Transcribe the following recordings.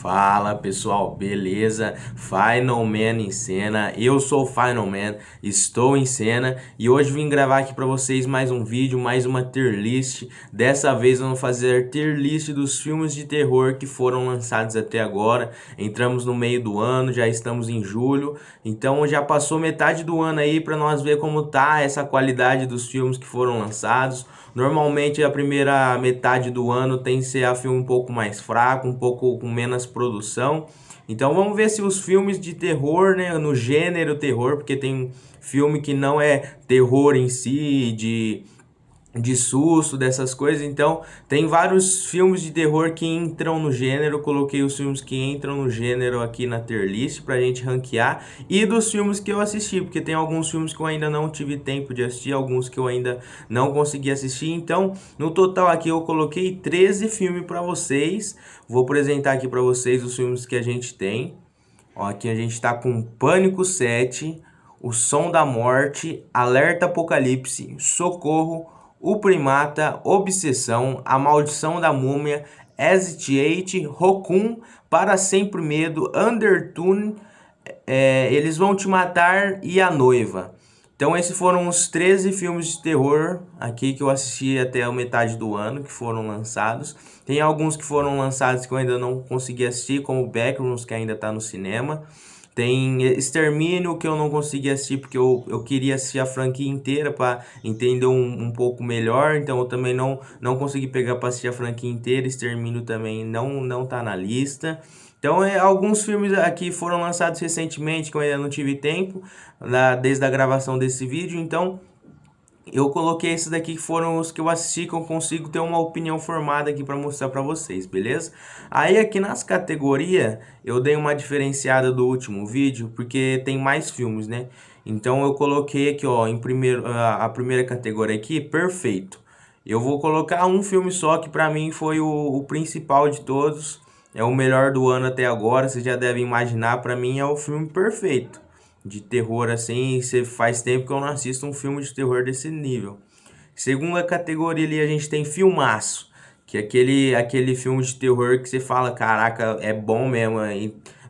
Fala pessoal, beleza? Final Man em cena, eu sou o Final Man, estou em cena e hoje vim gravar aqui para vocês mais um vídeo, mais uma tier list. Dessa vez vamos fazer tier list dos filmes de terror que foram lançados até agora. Entramos no meio do ano, já estamos em julho, então já passou metade do ano aí para nós ver como tá essa qualidade dos filmes que foram lançados. Normalmente a primeira metade do ano tem que ser a filme um pouco mais fraco, um pouco com menos produção. Então vamos ver se os filmes de terror, né, no gênero terror, porque tem filme que não é terror em si, de susto, dessas coisas. Então, tem vários filmes de terror que entram no gênero. Eu coloquei os filmes que entram no gênero aqui na tier list pra gente ranquear. E dos filmes que eu assisti, porque tem alguns filmes que eu ainda não tive tempo de assistir, alguns que eu ainda não consegui assistir. Então, no total aqui eu coloquei 13 filmes pra vocês. Vou apresentar aqui pra vocês os filmes que a gente tem. Ó, aqui a gente tá com Pânico 7, O Som da Morte, Alerta Apocalipse, Socorro, O Primata, Obsessão, A Maldição da Múmia, Exit 8, Rocum, Para Sempre Medo, Undertune, Eles Vão Te Matar e A Noiva. Então esses foram os 13 filmes de terror aqui que eu assisti até a metade do ano, que foram lançados. Tem alguns que foram lançados que eu ainda não consegui assistir, como Backrooms, que ainda está no cinema. Tem Extermínio, que eu não consegui assistir porque eu queria assistir a franquia inteira para entender um pouco melhor. Então eu também não consegui pegar para assistir a franquia inteira. Extermínio também não tá na lista. Então, alguns filmes aqui foram lançados recentemente que eu ainda não tive tempo, desde a gravação desse vídeo. Então, eu coloquei esses daqui que foram os que eu assisti, que eu consigo ter uma opinião formada aqui para mostrar para vocês, beleza? Aí aqui nas categorias, eu dei uma diferenciada do último vídeo, porque tem mais filmes, né? Então, eu coloquei aqui, ó, em primeiro, a primeira categoria aqui, perfeito. Eu vou colocar um filme só que para mim foi o principal de todos, é o melhor do ano até agora. Vocês já devem imaginar, para mim é o filme perfeito de terror assim. Você faz tempo que eu não assisto um filme de terror desse nível. Segunda categoria ali a gente tem filmaço, que é aquele filme de terror que você fala, caraca, é bom mesmo,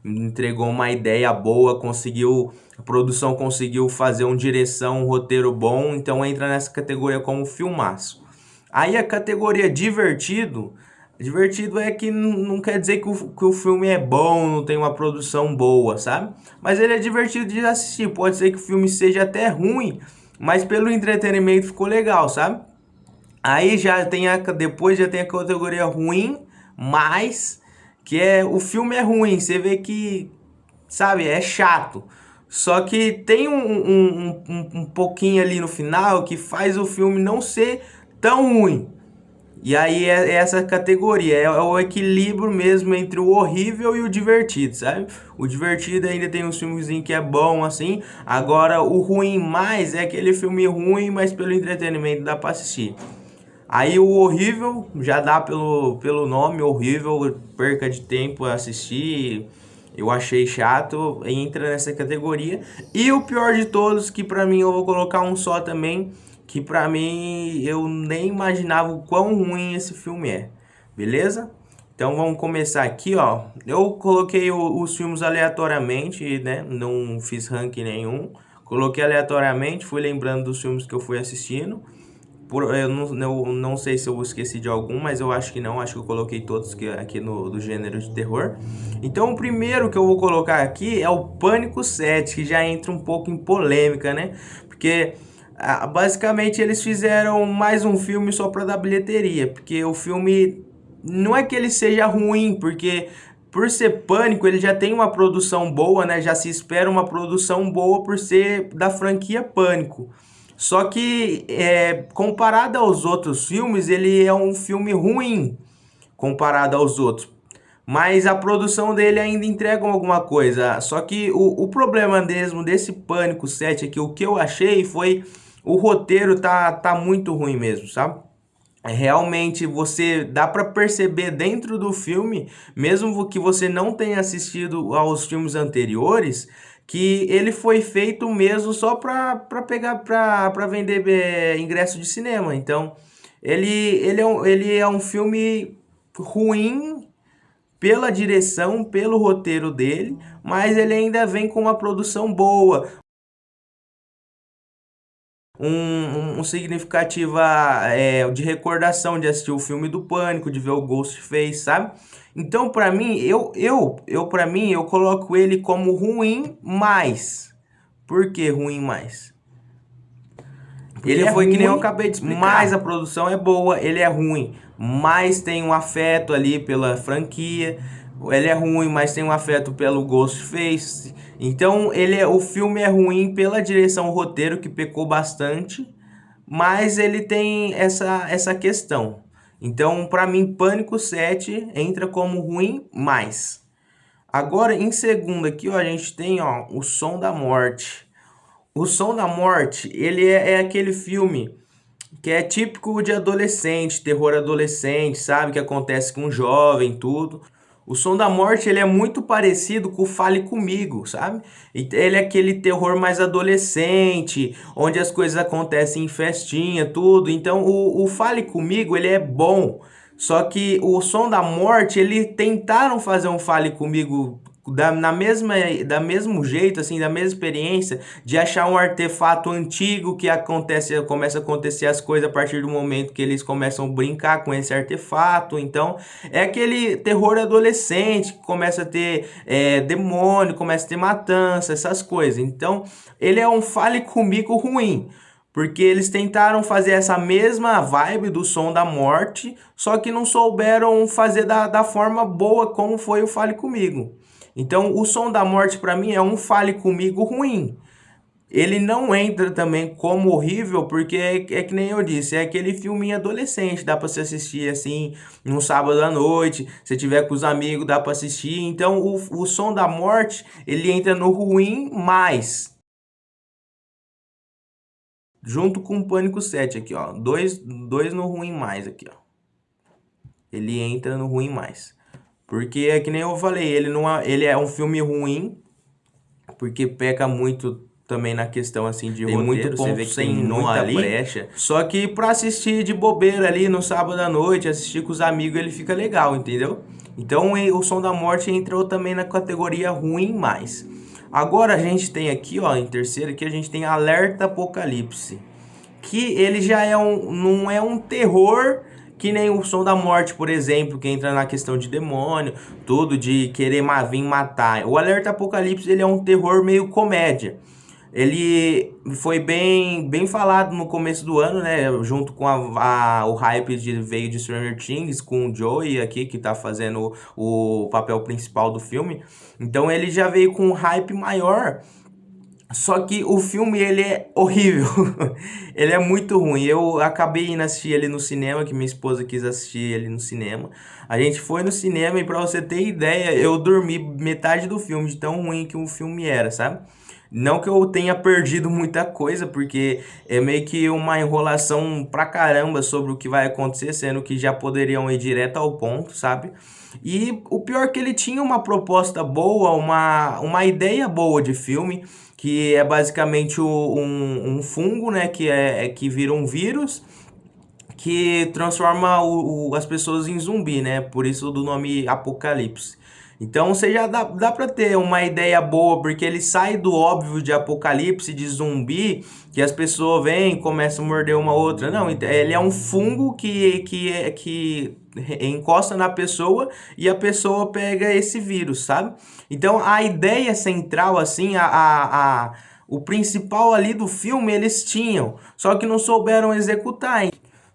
entregou uma ideia boa, conseguiu, a produção conseguiu fazer uma direção, um roteiro bom, então entra nessa categoria como filmaço. Aí a categoria divertido, divertido é que não quer dizer que o filme é bom, não tem uma produção boa, sabe? Mas ele é divertido de assistir. Pode ser que o filme seja até ruim, mas pelo entretenimento ficou legal, sabe? Aí já tem depois já tem a categoria ruim, mas que é o filme é ruim, você vê que, sabe, é chato. Só que tem um pouquinho ali no final que faz o filme não ser tão ruim. E aí é essa categoria, é o equilíbrio mesmo entre o horrível e o divertido, sabe? O divertido ainda tem um filmezinho que é bom assim, agora o ruim mais é aquele filme ruim, mas pelo entretenimento dá pra assistir. Aí o horrível, já dá pelo nome, horrível, perca de tempo a assistir, eu achei chato, entra nessa categoria. E o pior de todos, que pra mim eu vou colocar um só também, que pra mim eu nem imaginava o quão ruim esse filme é, beleza? Então vamos começar aqui, ó. Eu coloquei os filmes aleatoriamente, né? Não fiz ranking nenhum. Coloquei aleatoriamente, fui lembrando dos filmes que eu fui assistindo. Eu não sei se eu esqueci de algum, mas eu acho que não. Acho que eu coloquei todos aqui do gênero de terror. Então o primeiro que eu vou colocar aqui é o Pânico 7, que já entra um pouco em polêmica, né? Porque basicamente eles fizeram mais um filme só para dar bilheteria. Porque o filme não é que ele seja ruim, porque por ser Pânico ele já tem uma produção boa, né? Já se espera uma produção boa por ser da franquia Pânico. Só que, comparado aos outros filmes, ele é um filme ruim comparado aos outros. Mas a produção dele ainda entrega alguma coisa. Só que o problema mesmo desse Pânico 7 aqui, o que eu achei foi o roteiro tá muito ruim mesmo, sabe? Realmente você dá para perceber dentro do filme, mesmo que você não tenha assistido aos filmes anteriores, que ele foi feito mesmo só para pegar para vender ingresso de cinema. Então, ele é um filme ruim pela direção, pelo roteiro dele, mas ele ainda vem com uma produção boa, um significativa de recordação de assistir o filme do Pânico, de ver o Ghostface, sabe? Então, pra mim, para mim, eu coloco ele como ruim mais. Por que ruim mais? Porque ele foi ruim, que nem eu acabei de explicar. Mas a produção é boa, ele é ruim, mas tem um afeto ali pela franquia. Ele é ruim, mas tem um afeto pelo Ghostface. Então, o filme é ruim pela direção, roteiro, que pecou bastante, mas ele tem essa questão. Então, para mim, Pânico 7 entra como ruim mais. Agora, em segundo aqui, ó, a gente tem, ó, O Som da Morte. O Som da Morte, ele é aquele filme que é típico de adolescente, terror adolescente, sabe? Que acontece com um jovem, tudo. O Som da Morte, ele é muito parecido com o Fale Comigo, sabe? Ele é aquele terror mais adolescente, onde as coisas acontecem em festinha, tudo. Então, o Fale Comigo, ele é bom. Só que o Som da Morte, eles tentaram fazer um Fale Comigo da mesmo jeito, assim, da mesma experiência, de achar um artefato antigo que começa a acontecer as coisas a partir do momento que eles começam a brincar com esse artefato. Então, é aquele terror adolescente que começa a ter demônio, começa a ter matança, essas coisas. Então, ele é um Fale Comigo ruim. Porque eles tentaram fazer essa mesma vibe do Som da Morte, só que não souberam fazer da forma boa como foi o Fale Comigo. Então, o Som da Morte para mim é um Fale Comigo ruim. Ele não entra também como horrível, porque é que nem eu disse, é aquele filminho adolescente, dá para se assistir assim, num sábado à noite, se tiver com os amigos, dá para assistir. Então, o Som da Morte, ele entra no ruim mais, junto com o Pânico 7 aqui, ó. Dois no ruim mais aqui, ó. Ele entra no ruim mais. Porque é que nem eu falei, ele é um filme ruim, porque peca muito também na questão assim de roteiro, muito ponto, você vê que tem muita brecha. Só que pra assistir de bobeira ali no sábado à noite, assistir com os amigos, ele fica legal, entendeu? Então o Som da Morte entrou também na categoria ruim mais. Agora a gente tem aqui, ó, em terceiro aqui a gente tem Alerta Apocalipse, que ele já não é um terror que nem o Som da Morte, por exemplo, que entra na questão de demônio, tudo de querer vir matar. O Alerta Apocalipse, ele é um terror meio comédia. Ele foi bem falado no começo do ano, né? Junto com o hype veio de Stranger Things, com o Joey aqui, que tá fazendo o papel principal do filme. Então ele já veio com um hype maior. Só que o filme, ele é horrível. Ele é muito ruim. Eu acabei indo assistir ele no cinema, que minha esposa quis assistir ele no cinema. A gente foi no cinema e, pra você ter ideia, eu dormi metade do filme, de tão ruim que o filme era, sabe? Não que eu tenha perdido muita coisa, porque é meio que uma enrolação pra caramba sobre o que vai acontecer, sendo que já poderiam ir direto ao ponto, sabe? E o pior é que ele tinha uma proposta boa, uma ideia boa de filme, que é basicamente um fungo, né, que vira um vírus, que transforma as pessoas em zumbi, né, por isso do nome Apocalipse. Então você já dá pra ter uma ideia boa, porque ele sai do óbvio de apocalipse, de zumbi, que as pessoas vêm e começam a morder uma outra. Não, ele é um fungo que encosta na pessoa e a pessoa pega esse vírus, sabe? Então a ideia central, assim, o principal ali do filme eles tinham, só que não souberam executar.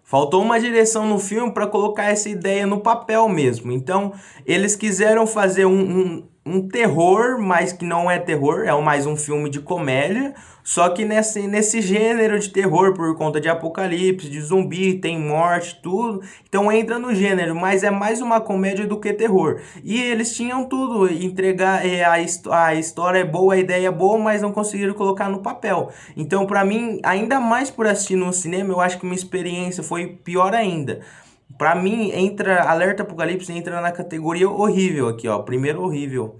Faltou uma direção no filme para colocar essa ideia no papel mesmo. Então, eles quiseram fazer um terror, mas que não é terror, é mais um filme de comédia. Só que nesse gênero de terror, por conta de apocalipse, de zumbi, tem morte, tudo. Então entra no gênero, mas é mais uma comédia do que terror. E eles tinham tudo, entregar a história é boa, a ideia é boa, mas não conseguiram colocar no papel. Então, pra mim, ainda mais por assistir no cinema, eu acho que minha experiência foi pior ainda. Pra mim, Alerta Apocalipse entra na categoria horrível aqui, ó. Primeiro horrível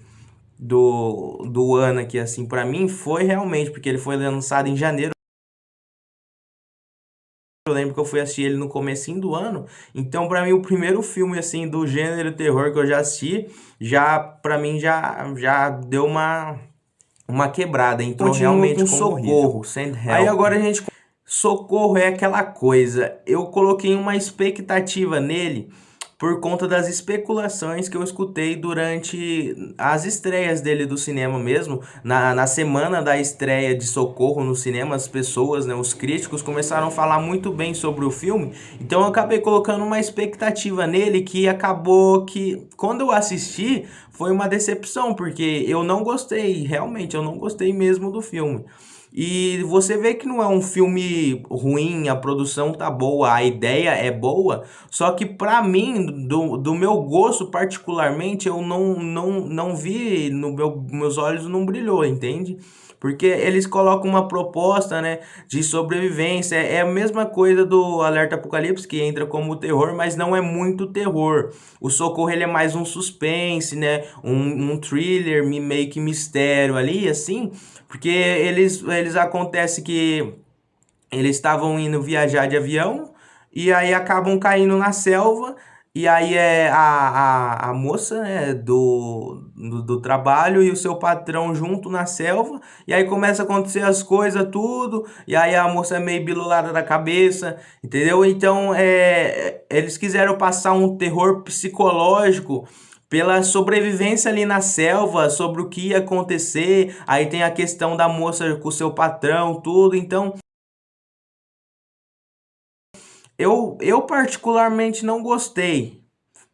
do ano aqui, assim, pra mim foi realmente, porque ele foi lançado em janeiro. Eu lembro que eu fui assistir ele no comecinho do ano. Então, pra mim, o primeiro filme, assim, do gênero terror que eu já assisti, pra mim, já deu uma quebrada. Entrou realmente com Socorro, Send Help. Aí agora a gente... Socorro é aquela coisa. Eu coloquei uma expectativa nele por conta das especulações que eu escutei durante as estreias dele do cinema mesmo. Na semana da estreia de Socorro no cinema, as pessoas, né, os críticos começaram a falar muito bem sobre o filme. Então eu acabei colocando uma expectativa nele que acabou que, quando eu assisti, foi uma decepção, porque eu não gostei, realmente, eu não gostei mesmo do filme. E você vê que não é um filme ruim, a produção tá boa, a ideia é boa, só que pra mim, do meu gosto particularmente, eu não vi, meus olhos não brilhou, entende? Porque eles colocam uma proposta, né, de sobrevivência, é a mesma coisa do Alerta Apocalipse, que entra como terror, mas não é muito terror. O Socorro, ele é mais um suspense, né, um thriller, meio que mistério ali, assim, porque eles acontece que eles estavam indo viajar de avião e aí acabam caindo na selva. E aí é a moça, né, do trabalho e o seu patrão junto na selva. E aí começa a acontecer as coisas, tudo. E aí a moça é meio bilulada da cabeça, entendeu? Então eles quiseram passar um terror psicológico pela sobrevivência ali na selva, sobre o que ia acontecer. Aí tem a questão da moça com o seu patrão, tudo. Então eu particularmente não gostei.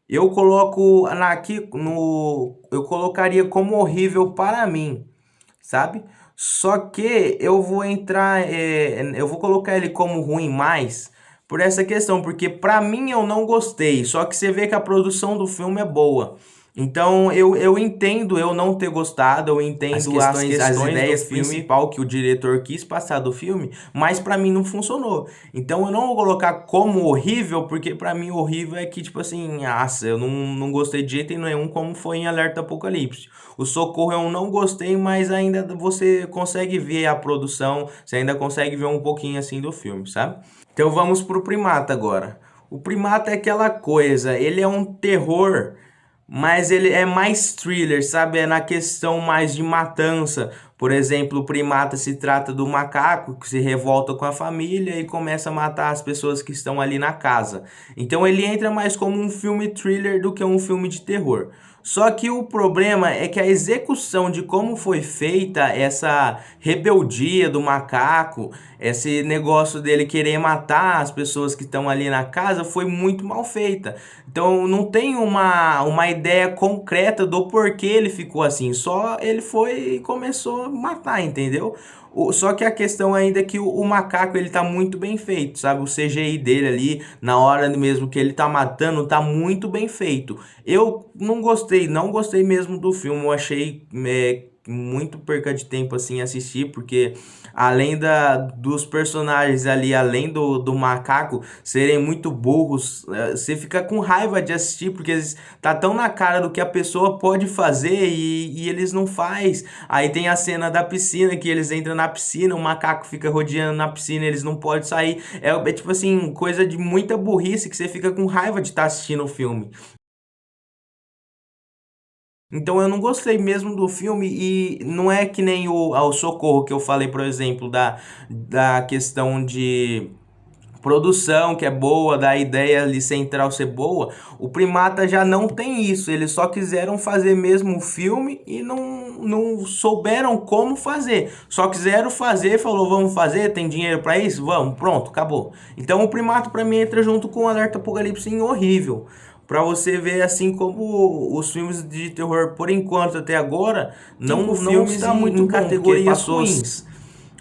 Eu coloco aqui no, eu colocaria como horrível para mim, sabe? Só que eu vou entrar, eu vou colocar ele como ruim mais por essa questão, porque para mim eu não gostei. Só que você vê que a produção do filme é boa. Então eu entendo eu não ter gostado, eu entendo as ideias principal que o diretor quis passar do filme, mas pra mim não funcionou. Então eu não vou colocar como horrível, porque pra mim horrível é que tipo assim, nossa, eu não gostei de jeito nenhum, como foi em Alerta Apocalipse. O Socorro eu não gostei, mas ainda você consegue ver a produção, você ainda consegue ver um pouquinho assim do filme, sabe? Então vamos pro Primata agora. O Primata é aquela coisa, ele é um terror, mas ele é mais thriller, sabe? É na questão mais de matança. Por exemplo, o Primata se trata do macaco que se revolta com a família e começa a matar as pessoas que estão ali na casa. Então ele entra mais como um filme thriller do que um filme de terror. Só que o problema é que a execução de como foi feita essa rebeldia do macaco, esse negócio dele querer matar as pessoas que estão ali na casa, foi muito mal feita. Então não tem uma ideia concreta do porquê ele ficou assim. Só ele foi e começou a matar, entendeu? Só que a questão ainda é que o macaco ele tá muito bem feito, sabe? O CGI dele ali, na hora mesmo que ele tá matando, tá muito bem feito. Eu não gostei mesmo do filme, eu achei muito perca de tempo assim assistir, porque além dos personagens ali, além do macaco serem muito burros, você fica com raiva de assistir, porque eles tá tão na cara do que a pessoa pode fazer e eles não faz. Aí tem a cena da piscina, que eles entram na piscina, o macaco fica rodeando na piscina, eles não podem sair. É tipo assim, coisa de muita burrice que você fica com raiva de estar assistindo o filme. Então eu não gostei mesmo do filme e não é que nem ao Socorro que eu falei, por exemplo, da questão de produção que é boa, da ideia ali central ser boa. O Primata já não tem isso, eles só quiseram fazer mesmo o filme e não souberam como fazer. Só quiseram fazer, falou, vamos fazer, tem dinheiro pra isso? Vamos, pronto, acabou. Então o Primata pra mim entra junto com o Alerta Apocalipse em horrível. Pra você ver assim como os filmes de terror, por enquanto até agora, não está muito em categorias ruins.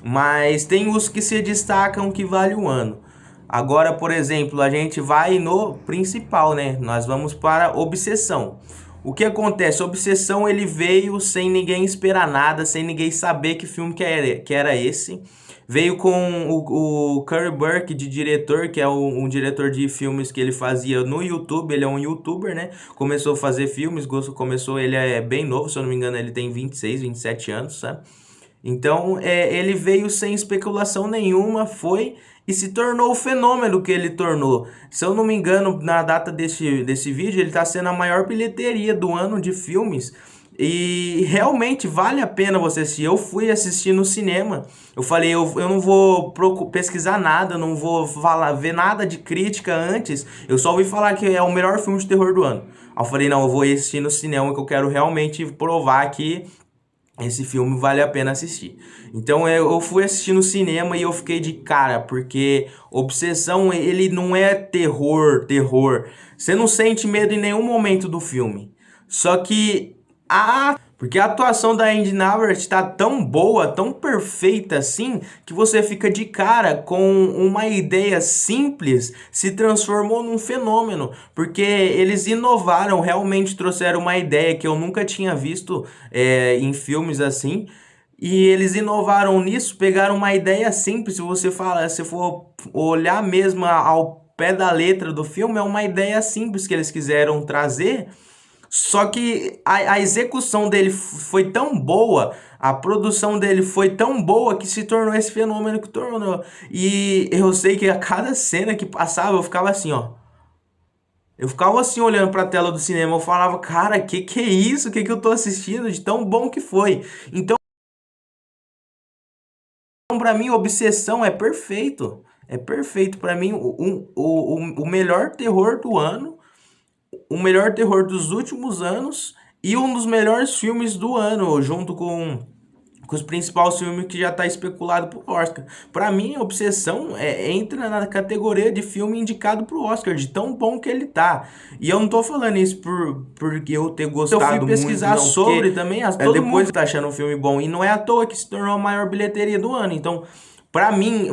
Mas tem os que se destacam que vale o ano. Agora, por exemplo, a gente vai no principal, né? Nós vamos para Obsessão. O que acontece? Obsessão ele veio sem ninguém esperar nada, sem ninguém saber que filme que era esse. Veio com o Curry Burke de diretor, que é um diretor de filmes que ele fazia no YouTube. Ele é um youtuber, né? Começou a fazer filmes, começou, ele é bem novo, se eu não me engano, ele tem 26, 27 anos, sabe? Então, ele veio sem especulação nenhuma, foi e se tornou o fenômeno que ele tornou. Se eu não me engano, na data desse vídeo, ele está sendo a maior bilheteria do ano de filmes. E realmente vale a pena você assistir. Eu fui assistir no cinema. Eu falei, eu não vou pesquisar nada, não vou ver nada de crítica antes. Eu só ouvi falar que é o melhor filme de terror do ano. Aí eu falei, não, eu vou assistir no cinema que eu quero realmente provar que esse filme vale a pena assistir. Então eu fui assistir no cinema e eu fiquei de cara, porque Obsessão, ele não é terror. Você não sente medo em nenhum momento do filme. Só que porque a atuação da Andy Samberg tá tão boa, tão perfeita assim, que você fica de cara com uma ideia simples se transformou num fenômeno, porque eles inovaram, realmente trouxeram uma ideia que eu nunca tinha visto em filmes assim, e eles inovaram nisso, pegaram uma ideia simples, se for olhar mesmo ao pé da letra do filme, é uma ideia simples que eles quiseram trazer. Só que a execução dele foi tão boa, a produção dele foi tão boa que se tornou esse fenômeno que tornou. E eu sei que a cada cena que passava eu ficava assim, ó. Eu ficava assim olhando pra tela do cinema, eu falava, cara, que é isso? Que eu tô assistindo de tão bom que foi? Então, pra mim, Obsessão é perfeito. É perfeito. Pra mim, o melhor terror do ano, o melhor terror dos últimos anos e um dos melhores filmes do ano, junto com os principais filmes que já está especulado pro Oscar. Para mim, Obsessão entra na categoria de filme indicado pro Oscar, de tão bom que ele tá. E eu não tô falando isso porque eu ter gostado muito. Eu fui pesquisar muito, não, sobre também, todo depois mundo tá achando um filme bom. E não é à toa que se tornou a maior bilheteria do ano. Então, para mim,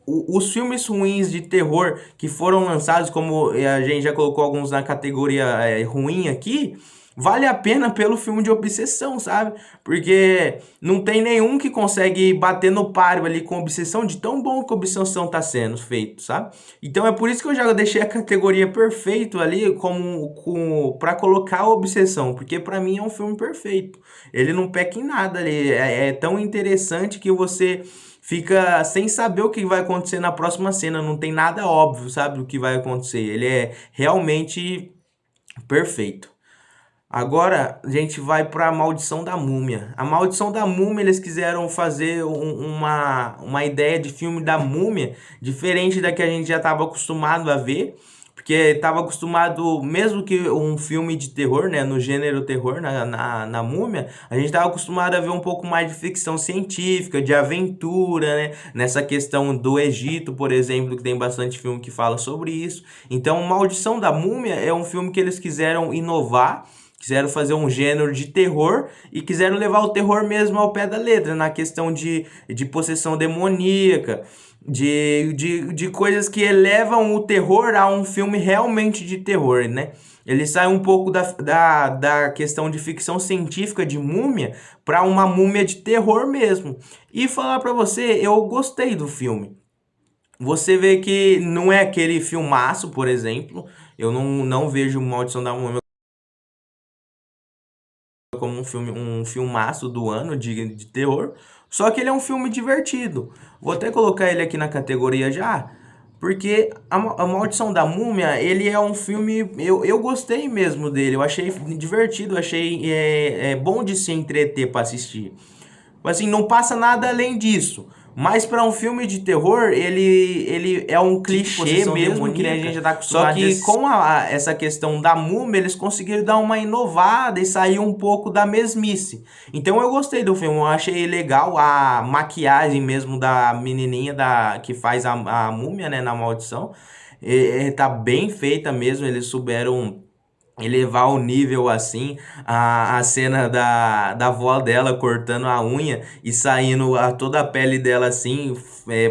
os filmes ruins de terror que foram lançados, como a gente já colocou alguns na categoria ruim aqui, vale a pena pelo filme de Obsessão, sabe? Porque não tem nenhum que consegue bater no páreo ali com Obsessão, de tão bom que Obsessão tá sendo feito, sabe? Então é por isso que eu já deixei a categoria perfeito ali para colocar a Obsessão, porque para mim é um filme perfeito. Ele não peca em nada ali, é tão interessante que você fica sem saber o que vai acontecer na próxima cena, não tem nada óbvio, sabe, o que vai acontecer. Ele é realmente perfeito. Agora a gente vai para a Maldição da Múmia. A Maldição da Múmia, eles quiseram fazer uma ideia de filme da Múmia diferente da que a gente já estava acostumado a ver. Porque estava acostumado, mesmo que um filme de terror, né, no gênero terror, na Múmia, a gente estava acostumado a ver um pouco mais de ficção científica, de aventura, né, nessa questão do Egito, por exemplo, que tem bastante filme que fala sobre isso. Então, Maldição da Múmia é um filme que eles quiseram inovar, quiseram fazer um gênero de terror e quiseram levar o terror mesmo ao pé da letra, na questão de possessão demoníaca, de coisas que elevam o terror a um filme realmente de terror, né? Ele sai um pouco da questão de ficção científica de múmia para uma múmia de terror mesmo. E falar para você, eu gostei do filme. Você vê que não é aquele filmaço, por exemplo. Eu não vejo Maldição da Múmia como um filmaço do ano de terror, só que ele é um filme divertido. Vou até colocar ele aqui na categoria já, porque a Maldição da Múmia, ele é um filme, eu gostei mesmo dele, eu achei divertido, achei bom de se entreter para assistir. Assim, não passa nada além disso. Mas para um filme de terror, ele é um clichê mesmo, que a gente já tá acostumado. Só que com essa questão da múmia, eles conseguiram dar uma inovada e sair um pouco da mesmice. Então eu gostei do filme, eu achei legal a maquiagem mesmo da menininha que faz a múmia, né, na Maldição. Tá bem feita mesmo, eles souberam elevar o nível assim, a cena da avó dela cortando a unha e saindo toda a pele dela assim,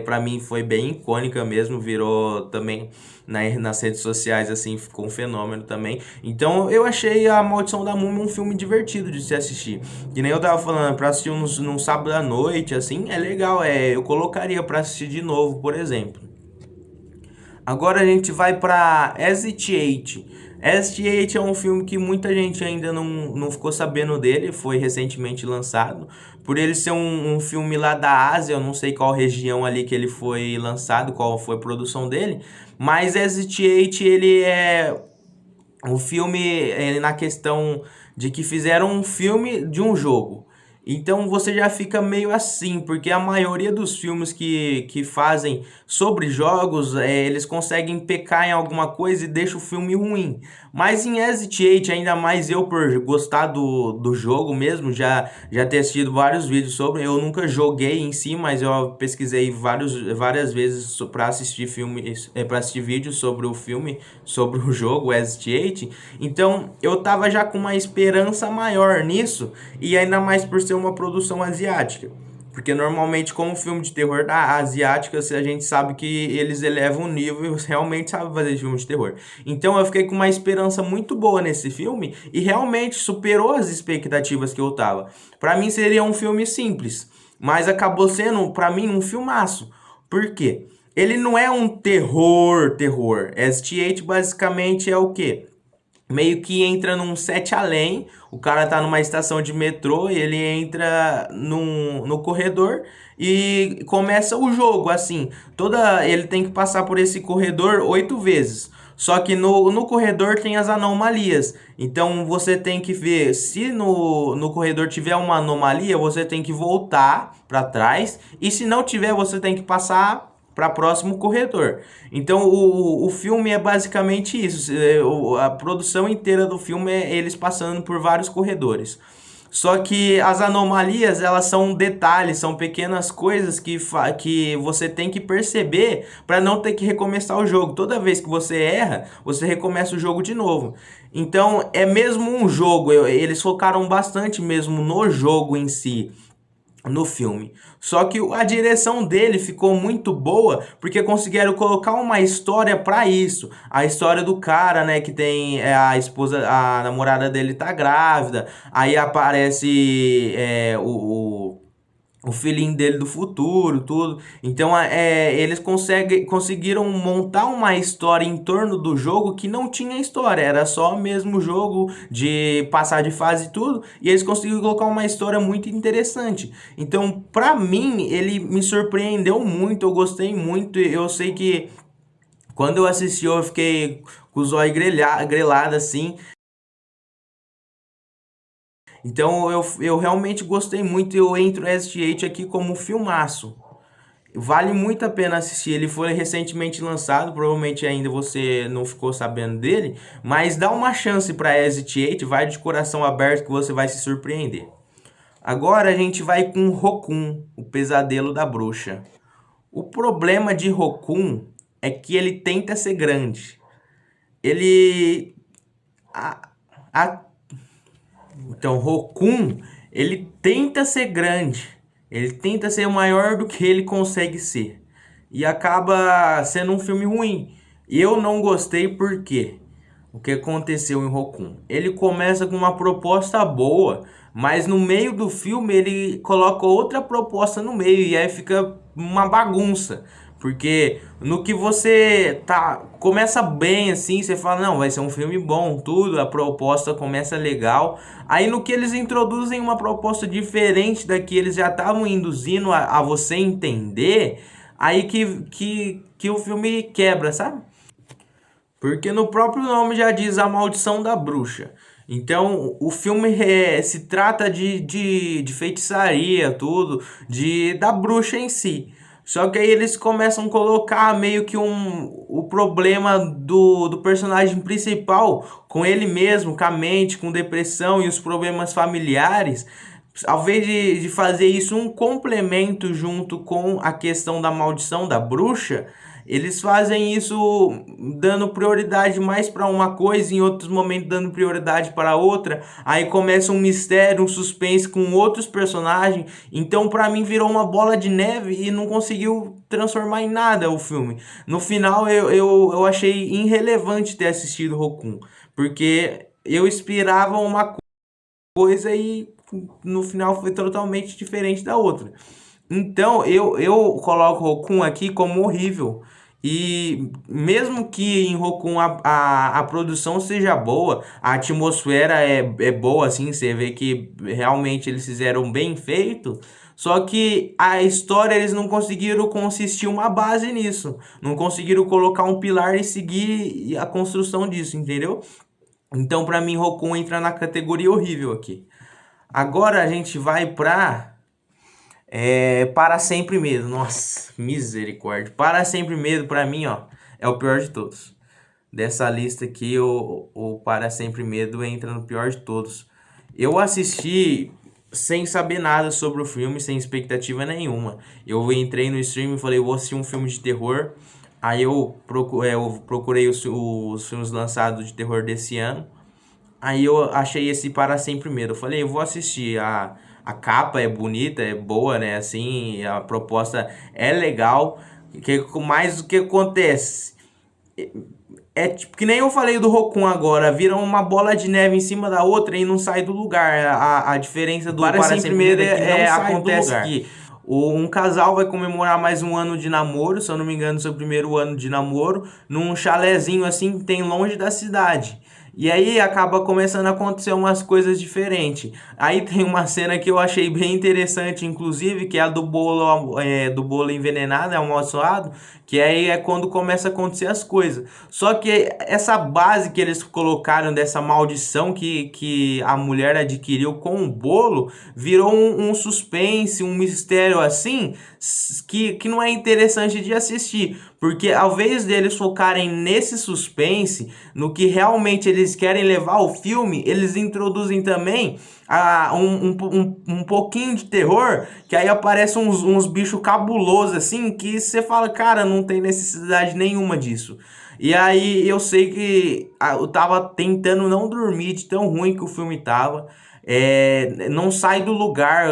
para mim foi bem icônica mesmo, virou também nas redes sociais assim, ficou um fenômeno também. Então eu achei a Maldição da Múmia um filme divertido de se assistir, que nem eu tava falando, para assistir num sábado à noite assim, é legal, eu colocaria para assistir de novo, por exemplo. Agora a gente vai para ST8. ST8 é um filme que muita gente ainda não ficou sabendo dele, foi recentemente lançado. Por ele ser um filme lá da Ásia, eu não sei qual região ali que ele foi lançado, qual foi a produção dele, mas ST8 ele é o filme na questão de que fizeram um filme de um jogo. Então você já fica meio assim, porque a maioria dos filmes que fazem sobre jogos, eles conseguem pecar em alguma coisa e deixa o filme ruim. Mas em Exit 8, ainda mais eu por gostar do jogo mesmo, já ter assistido vários vídeos sobre, eu nunca joguei em si, mas eu pesquisei várias vezes para assistir filmes, para assistir vídeos sobre o filme, sobre o jogo Exit 8. Então eu tava já com uma esperança maior nisso, e ainda mais por ser uma produção asiática. Porque normalmente, como filme de terror da asiática, a gente sabe que eles elevam o nível e realmente sabem fazer filme de terror. Então eu fiquei com uma esperança muito boa nesse filme e realmente superou as expectativas que eu tava. Pra mim seria um filme simples, mas acabou sendo, pra mim, um filmaço. Por quê? Ele não é um terror. ST8 basicamente é o quê? Meio que entra num set além, o cara tá numa estação de metrô, ele entra no corredor e começa o jogo, assim, ele tem que passar por esse corredor 8 vezes, só que no corredor tem as anomalias, então você tem que ver, se no corredor tiver uma anomalia, você tem que voltar para trás, e se não tiver, você tem que passar para próximo corredor. Então o filme é basicamente isso. A produção inteira do filme é eles passando por vários corredores. Só que as anomalias, elas são detalhes, são pequenas coisas que você tem que perceber para não ter que recomeçar o jogo. Toda vez que você erra, você recomeça o jogo de novo. Então é mesmo um jogo, eles focaram bastante mesmo no jogo em si, no filme. Só que a direção dele ficou muito boa porque conseguiram colocar uma história para isso. A história do cara, né, que tem a esposa, a namorada dele tá grávida, aí aparece o filhinho dele do futuro, tudo. Então, eles conseguiram montar uma história em torno do jogo que não tinha história, era só mesmo jogo de passar de fase e tudo, e eles conseguiram colocar uma história muito interessante. Então, pra mim, ele me surpreendeu muito, eu gostei muito, eu sei que quando eu assisti eu fiquei com os olhos grelados assim. Então eu realmente gostei muito e eu entro SG8 aqui como um filmaço. Vale muito a pena assistir. Ele foi recentemente lançado, provavelmente ainda você não ficou sabendo dele, mas dá uma chance para Exit 8, vai de coração aberto que você vai se surpreender. Agora a gente vai com Rokun, o pesadelo da bruxa. O problema de Rokun é que ele tenta ser grande. Ele a, a Então, Rokun, ele tenta ser grande, ele tenta ser maior do que ele consegue ser. E acaba sendo um filme ruim. E eu não gostei porque o que aconteceu em Rokun? Ele começa com uma proposta boa, mas no meio do filme ele coloca outra proposta no meio e aí fica uma bagunça. Porque no que você começa bem assim, você fala, não, vai ser um filme bom, tudo, a proposta começa legal. Aí no que eles introduzem uma proposta diferente da que eles já estavam induzindo a você entender, aí que o filme quebra, sabe? Porque no próprio nome já diz a maldição da bruxa. Então o filme se trata de feitiçaria, tudo, da bruxa em si. Só que aí eles começam a colocar meio que o problema do personagem principal com ele mesmo, com a mente, com depressão e os problemas familiares. Ao invés de fazer isso um complemento junto com a questão da maldição da bruxa, eles fazem isso dando prioridade mais para uma coisa, em outros momentos dando prioridade para outra. Aí começa um mistério, um suspense com outros personagens. Então, para mim, virou uma bola de neve e não conseguiu transformar em nada o filme. No final, eu achei irrelevante ter assistido Rokun, porque eu esperava uma coisa e no final foi totalmente diferente da outra. Então eu coloco o Rokun aqui como horrível. E mesmo que em Rokun a produção seja boa, a atmosfera é boa, assim, você vê que realmente eles fizeram bem feito. Só que a história eles não conseguiram consistir uma base nisso. Não conseguiram colocar um pilar e seguir a construção disso, entendeu? Então, pra mim, Rokun entra na categoria horrível aqui. Agora a gente vai pra Para Sempre Medo. Nossa, misericórdia. Para Sempre Medo, pra mim, ó, é o pior de todos. Dessa lista aqui, o Para Sempre Medo entra no pior de todos. Eu assisti sem saber nada sobre o filme, sem expectativa nenhuma. Eu entrei no stream e falei, vou assistir um filme de terror. Aí eu procurei os filmes lançados de terror desse ano. Aí eu achei esse Para Sempre Medo. Eu falei, eu vou assistir. A capa é bonita, é boa, né? Assim, a proposta é legal. Mas o que acontece? É tipo que nem eu falei do Rokun agora, vira uma bola de neve em cima da outra e não sai do lugar. A diferença do Para Sempre Medo é que não sai do lugar. Que um casal vai comemorar mais um ano de namoro, se eu não me engano, seu primeiro ano de namoro, num chalezinho assim que tem longe da cidade. E aí acaba começando a acontecer umas coisas diferentes. Aí tem uma cena que eu achei bem interessante, inclusive, que é a do bolo envenenado, amaldiçoado, que aí é quando começa a acontecer as coisas. Só que essa base que eles colocaram dessa maldição que a mulher adquiriu com o bolo, virou um suspense, um mistério assim, que não é interessante de assistir. Porque ao invés deles focarem nesse suspense, no que realmente eles querem levar o filme, eles introduzem também um pouquinho de terror, que aí aparecem uns bichos cabulosos assim, que você fala, cara, não tem necessidade nenhuma disso. E aí eu sei que eu tava tentando não dormir de tão ruim que o filme tava. Não sai do lugar,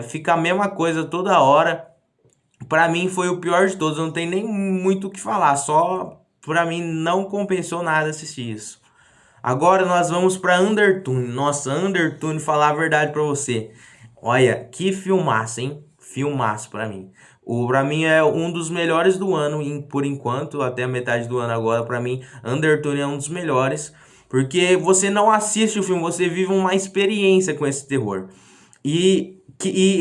fica a mesma coisa toda hora. Pra mim foi o pior de todos, não tem nem muito o que falar, só pra mim não compensou nada assistir isso. Agora nós vamos pra Undertune. Nossa, Undertune, falar a verdade pra você. Olha, que filmaço, hein? Filmaço pra mim. Pra mim é um dos melhores do ano, por enquanto, até a metade do ano agora. Pra mim, Undertune é um dos melhores. Porque você não assiste o filme, você vive uma experiência com esse terror. E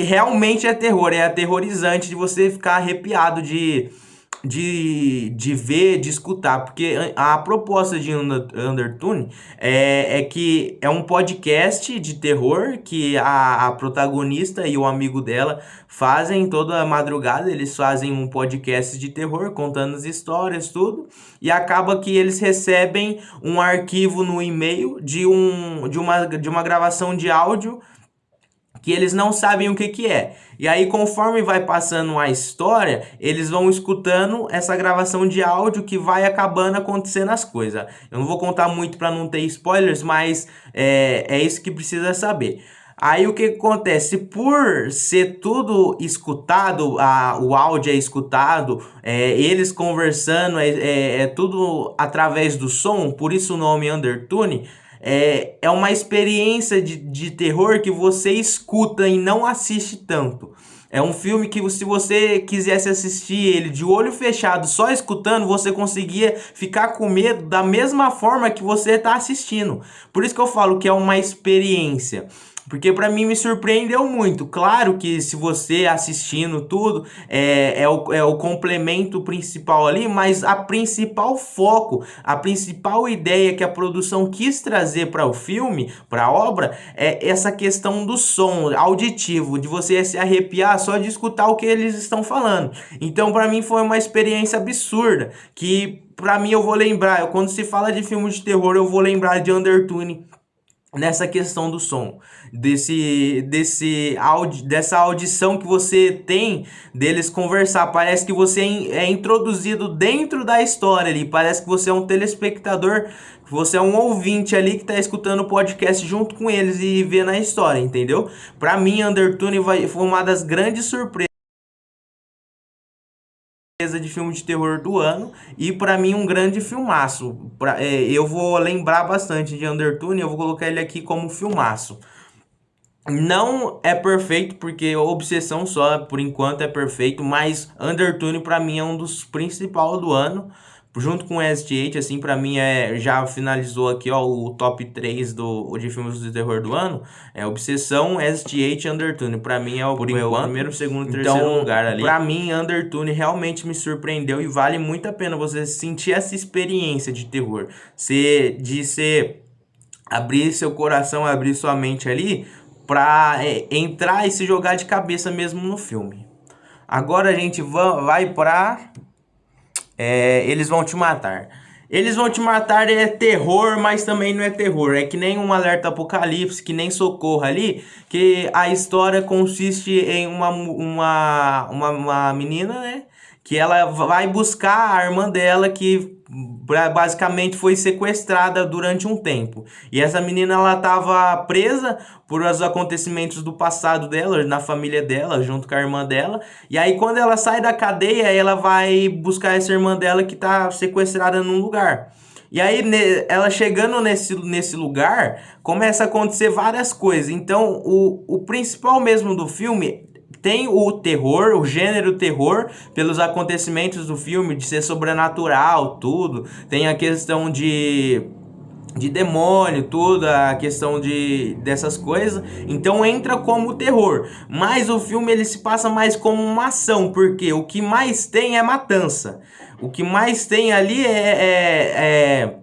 realmente é terror, é aterrorizante de você ficar arrepiado de ver, de escutar, porque a proposta de Undertune é que é um podcast de terror que a protagonista e o amigo dela fazem toda madrugada, eles fazem um podcast de terror contando as histórias, tudo, e acaba que eles recebem um arquivo no e-mail de uma gravação de áudio que eles não sabem o que é. E aí, conforme vai passando a história, eles vão escutando essa gravação de áudio que vai acabando acontecendo as coisas. Eu não vou contar muito para não ter spoilers, mas é isso que precisa saber. Aí o que acontece? Por ser tudo escutado, o áudio é escutado, eles conversando, é tudo através do som, por isso o nome Undertune. É uma experiência de terror que você escuta e não assiste tanto. É um filme que, se você quisesse assistir ele de olho fechado, só escutando, você conseguia ficar com medo da mesma forma que você está assistindo. Por isso que eu falo que é uma experiência. Porque pra mim me surpreendeu muito. Claro que se você assistindo tudo, é o complemento principal ali, mas a principal foco, a principal ideia que a produção quis trazer para o filme, para a obra, é essa questão do som auditivo, de você se arrepiar só de escutar o que eles estão falando. Então pra mim foi uma experiência absurda, que pra mim eu vou lembrar, quando se fala de filme de terror, eu vou lembrar de Undertune nessa questão do som, dessa audição que você tem deles conversar. Parece que você é introduzido dentro da história ali, parece que você é um telespectador, que você é um ouvinte ali que tá escutando o podcast junto com eles e vendo a história, entendeu? Pra mim, Undertune foi uma das grandes surpresas de filme de terror do ano e pra mim um grande filmaço. Eu vou lembrar bastante de Undertune, eu vou colocar ele aqui como filmaço. Não é perfeito, porque Obsessão só, por enquanto, é perfeito, mas Undertune pra mim é um dos principais do ano, junto com ST8, assim, pra mim já finalizou aqui, ó, o top 3 de filmes de terror do ano, é Obsessão, ST8 e Undertune, pra mim por enquanto, primeiro, segundo, terceiro lugar ali. Pra mim, Undertune realmente me surpreendeu e vale muito a pena você sentir essa experiência de terror, de ser abrir seu coração, abrir sua mente ali pra entrar e se jogar de cabeça mesmo no filme. Agora a gente vai pra Eles Vão Te Matar. Eles Vão Te Matar é terror, mas também não é terror. É que nem um Alerta Apocalipse, que nem Socorro ali, que a história consiste em uma menina, né? Que ela vai buscar a irmã dela que basicamente foi sequestrada durante um tempo. E essa menina ela estava presa por os acontecimentos do passado dela, na família dela, junto com a irmã dela. E aí quando ela sai da cadeia, ela vai buscar essa irmã dela que está sequestrada num lugar. E aí, ela chegando nesse lugar, começa a acontecer várias coisas. Então, o principal mesmo do filme tem o terror, o gênero terror, pelos acontecimentos do filme, de ser sobrenatural, tudo. Tem a questão de demônio, tudo, a questão dessas coisas. Então entra como terror. Mas o filme ele se passa mais como uma ação, porque o que mais tem é matança. O que mais tem ali é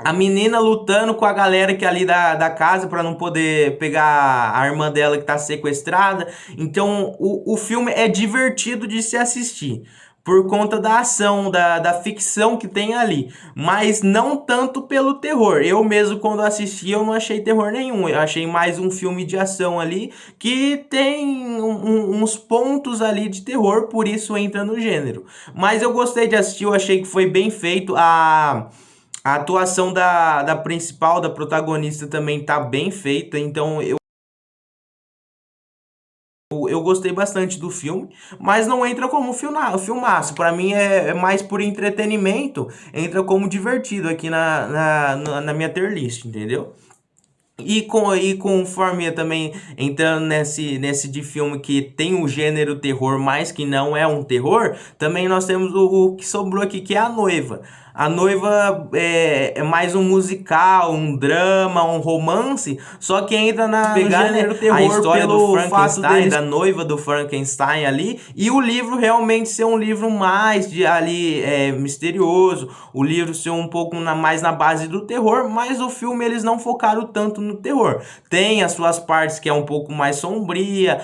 a menina lutando com a galera que é ali da casa para não poder pegar a irmã dela que tá sequestrada. Então o filme é divertido de se assistir. Por conta da ação, da ficção que tem ali. Mas não tanto pelo terror. Eu mesmo, quando assisti, eu não achei terror nenhum. Eu achei mais um filme de ação ali que tem uns pontos ali de terror, por isso entra no gênero. Mas eu gostei de assistir, eu achei que foi bem feito. A atuação da principal, da protagonista, também tá bem feita, então eu gostei bastante do filme, mas não entra como filmaço. Pra mim é mais por entretenimento, entra como divertido aqui na minha tier list, entendeu? E conforme eu também entrando nesse de filme que tem o gênero terror, mas que não é um terror, também nós temos o que sobrou aqui, que é A Noiva. A Noiva é mais um musical, um drama, um romance, só que entra no gênero terror, a história do Frankenstein, da noiva do Frankenstein ali, e o livro realmente ser um livro mais ali misterioso, o livro ser um pouco mais na base do terror, mas o filme eles não focaram tanto no terror. Tem as suas partes que é um pouco mais sombria,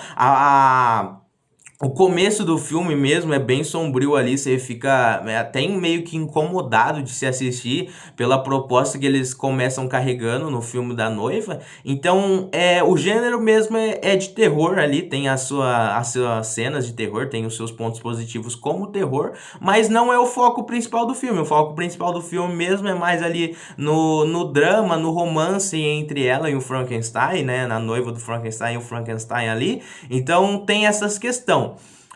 o começo do filme mesmo é bem sombrio ali, você fica até meio que incomodado de se assistir pela proposta que eles começam carregando no filme da noiva. Então, o gênero mesmo é de terror ali, tem as suas cenas de terror, tem os seus pontos positivos como terror, mas não é o foco principal do filme. O foco principal do filme mesmo é mais ali no drama, no romance entre ela e o Frankenstein, né? Na noiva do Frankenstein e o Frankenstein ali. Então, tem essas questões.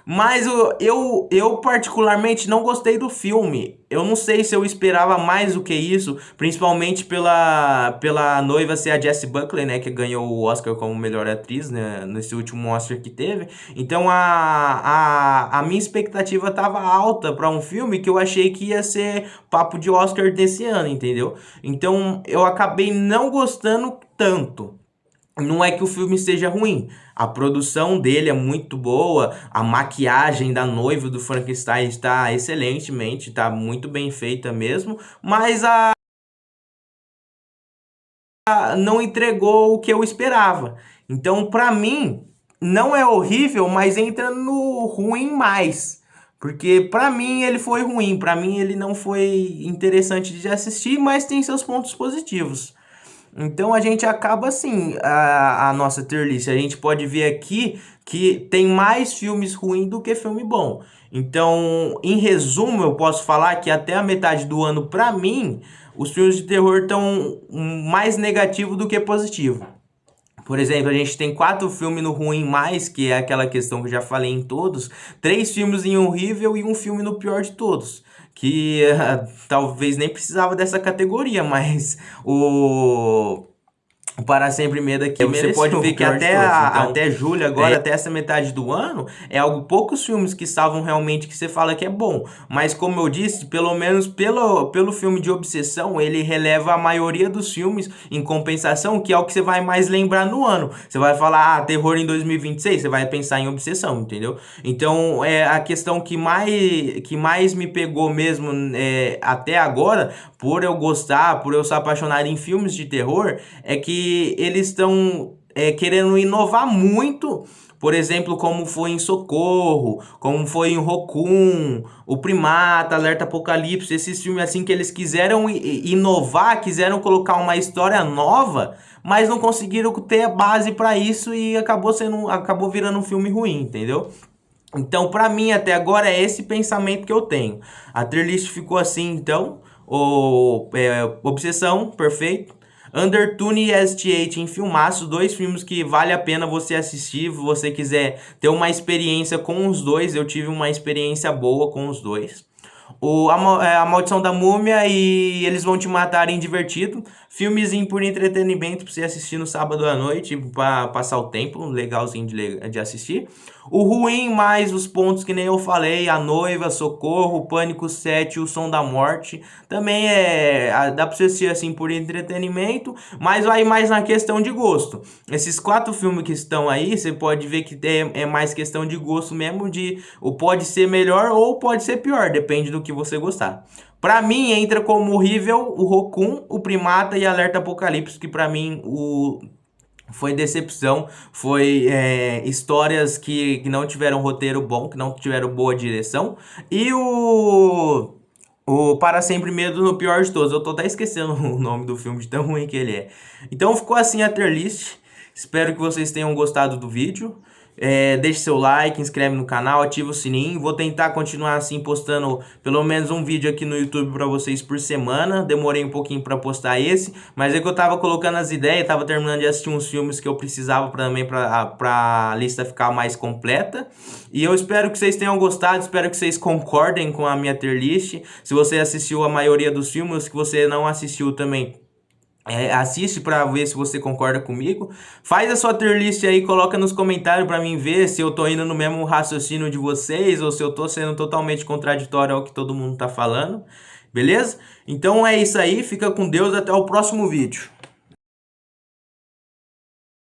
Mas eu particularmente não gostei do filme. Eu não sei se eu esperava mais do que isso, principalmente pela noiva ser a Jessie Buckley, né, que ganhou o Oscar como melhor atriz, né, nesse último Oscar que teve. Então a minha expectativa estava alta para um filme que eu achei que ia ser papo de Oscar desse ano, entendeu? Então eu acabei não gostando tanto. Não é que o filme seja ruim, a produção dele é muito boa, a maquiagem da noiva do Frankenstein está excelentemente, está muito bem feita mesmo, mas não entregou o que eu esperava. Então, pra mim, não é horrível, mas entra no ruim mais. Porque pra mim ele foi ruim, pra mim ele não foi interessante de assistir, mas tem seus pontos positivos. Então a gente acaba assim, a nossa tier list. A gente pode ver aqui que tem mais filmes ruins do que filme bom. Então, em resumo, eu posso falar que até a metade do ano, pra mim, os filmes de terror estão mais negativo do que positivo. Por exemplo, a gente tem 4 filmes no ruim mais, que é aquela questão que eu já falei em todos, 3 filmes em horrível e um filme no pior de todos. Que talvez nem precisava dessa categoria, mas o O Para Sempre Medo aqui, você pode ver que até, até julho agora, até essa metade do ano, é algo poucos filmes que estavam realmente que você fala que é bom. Mas como eu disse, pelo menos pelo filme de Obsessão, ele releva a maioria dos filmes em compensação, que é o que você vai mais lembrar no ano. Você vai falar, ah, terror em 2026, você vai pensar em Obsessão, entendeu? Então, é a questão que mais me pegou mesmo até agora, por eu gostar, por eu ser apaixonado em filmes de terror, é que eles estão querendo inovar muito. Por exemplo, como foi em Socorro, como foi em Rocum, O Primata, Alerta Apocalipse, esses filmes assim que eles quiseram inovar, quiseram colocar uma história nova, mas não conseguiram ter base para isso e acabou virando um filme ruim, entendeu? Então, pra mim, até agora, é esse pensamento que eu tenho. A tier list ficou assim, então. Obsessão, perfeito. Undertune e ST8 em filmaço, dois filmes que vale a pena você assistir, se você quiser ter uma experiência com os dois. Eu tive uma experiência boa com os dois. A Maldição da Múmia e Eles Vão Te Matar em Divertido. Filmezinho por entretenimento pra você assistir no sábado à noite, pra passar o tempo, legalzinho de assistir. O ruim, mais os pontos que nem eu falei, A Noiva, Socorro, Pânico 7, O Som da Morte. Também dá pra você assistir assim por entretenimento, mas vai mais na questão de gosto. Esses 4 filmes que estão aí, você pode ver que é mais questão de gosto mesmo, ou pode ser melhor ou pode ser pior, depende do que você gostar. Pra mim, entra como horrível o Rocum, o Primata e Alerta Apocalipse, que pra mim foi decepção, foi histórias que não tiveram roteiro bom, que não tiveram boa direção. E o Para Sempre Medo no pior de todos. Eu tô até esquecendo o nome do filme de tão ruim que ele é. Então ficou assim a tier list. Espero que vocês tenham gostado do vídeo. Deixe seu like, inscreve no canal, ativa o sininho. Vou tentar continuar assim postando pelo menos um vídeo aqui no YouTube para vocês por semana. Demorei um pouquinho para postar esse, mas é que eu tava colocando as ideias, tava terminando de assistir uns filmes que eu precisava também para a lista ficar mais completa. E eu espero que vocês tenham gostado, espero que vocês concordem com a minha tier list. Se você assistiu a maioria dos filmes, que você não assistiu também, assiste pra ver se você concorda comigo. Faz a sua tier list aí, coloca nos comentários pra mim ver se eu tô indo no mesmo raciocínio de vocês ou se eu tô sendo totalmente contraditório ao que todo mundo tá falando. Beleza? Então é isso aí, fica com Deus, até o próximo vídeo.